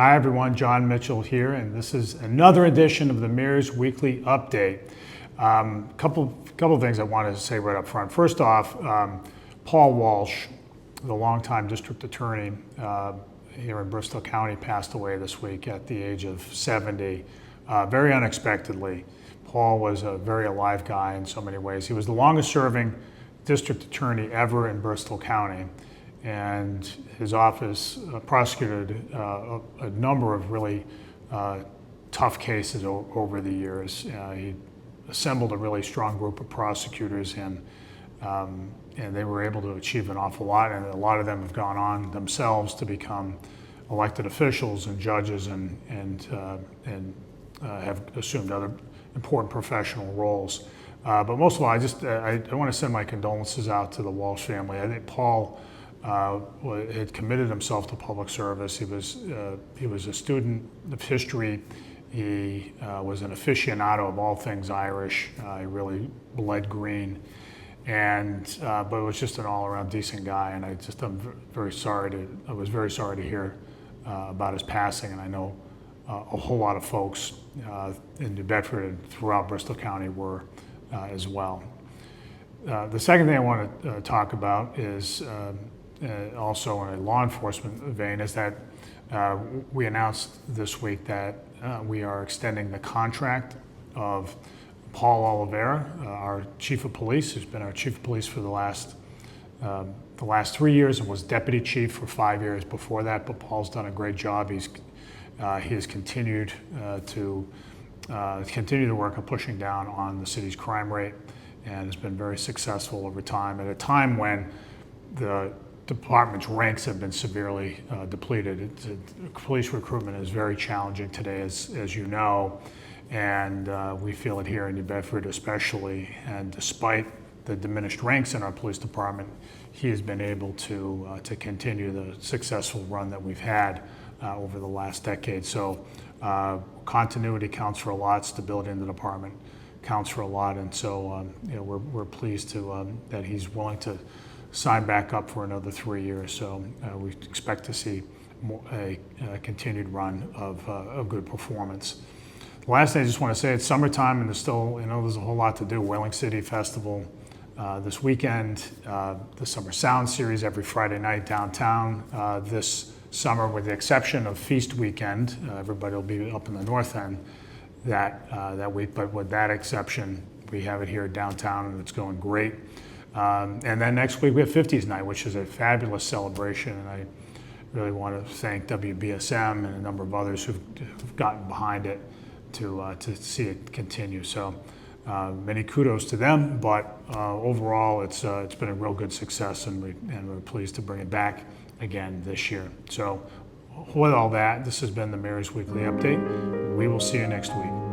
Hi everyone, Jon Mitchell here, and this is another edition of the Mayor's Weekly Update. Couple of things I wanted to say right up front. First off, Paul Walsh, the longtime district attorney here in Bristol County, passed away this week at the age of 70, very unexpectedly. Paul was a very alive guy in so many ways. He was the longest serving district attorney ever in Bristol County, and his office prosecuted a number of really tough cases over the years. He assembled a really strong group of prosecutors, and they were able to achieve an awful lot, and a lot of them have gone on themselves to become elected officials and judges and have assumed other important professional roles. But most of all, I want to send my condolences out to the Walsh family. I think Paul had committed himself to public service. He was a student of history. He was an aficionado of all things Irish. He really bled green, but was just an all-around decent guy. And I was very sorry to hear about his passing. And I know a whole lot of folks in New Bedford and throughout Bristol County were as well. The second thing I want to talk about is also in a law enforcement vein, is that we announced this week that we are extending the contract of Paul Oliveira, our chief of police, who's been our chief of police for the last 3 years and was deputy chief for 5 years before that. But Paul's done a great job. He has continued to work on pushing down on the city's crime rate, and has been very successful over time at a time when the department's ranks have been severely depleted. Police recruitment is very challenging today, as you know, and we feel it here in New Bedford especially. And despite the diminished ranks in our police department, he has been able to continue the successful run that we've had over the last decade. So continuity counts for a lot. Stability in the department counts for a lot, and so we're pleased that he's willing to sign back up for another 3 years. So we expect to see a continued run of good performance. The last thing I just want to say, it's summertime and there's a whole lot to do. Whaling City Festival this weekend, the Summer Sound Series every Friday night downtown this summer, with the exception of Feast Weekend. Everybody will be up in the North End that week, but with that exception, we have it here downtown and it's going great. And then next week we have 50s Night, which is a fabulous celebration, and I really want to thank WBSM and a number of others who've gotten behind it to see it continue. So many kudos to them, but overall it's been a real good success, and we're pleased to bring it back again this year. So with all that, this has been the Mayor's Weekly Update. We will see you next week.